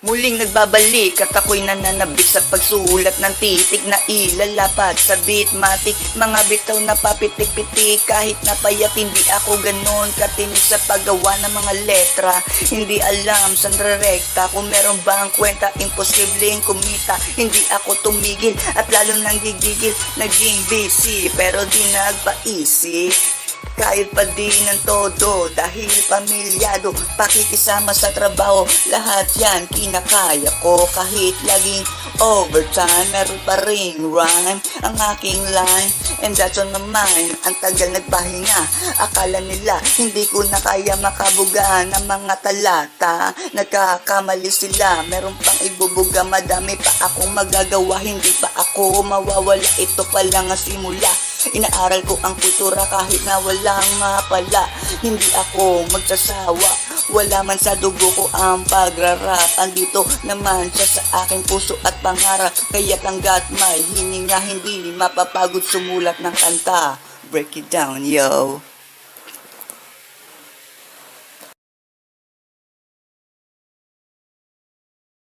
Muling nagbabalik at ako'y nananabik sa pagsulat ng titik na ilalapat sa beatmatic. Mga bitaw na papitik-pitik, kahit napayat hindi ako ganon katinig sa paggawa ng mga letra. Hindi alam saan rerekta, kung meron bang kwenta, imposibleng kumita. Hindi ako tumigil at lalo nang gigigil, naging busy pero di nagpaisip. Kahit pa di ng todo dahil pamilyado, pakikisama sa trabaho, lahat yan kinakaya ko. Kahit laging overtime, meron pa ring rhyme ang aking line, and that's on my mind. Ang tagal nagpahinga, akala nila hindi ko na kaya makabuga ng mga talata. Nagkakamali sila, meron pang ibubuga, madami pa akong magagawa, hindi pa ako mawawala. Ito pa lang ang simula, inaaral ko ang kultura kahit na walang mapala. Hindi ako magsasawa, wala man sa dugo ko ang pagrarap. Andito naman siya sa aking puso at pangarap, kaya hanggat may hininga hindi mapapagod sumulat ng kanta. Break it down, yo.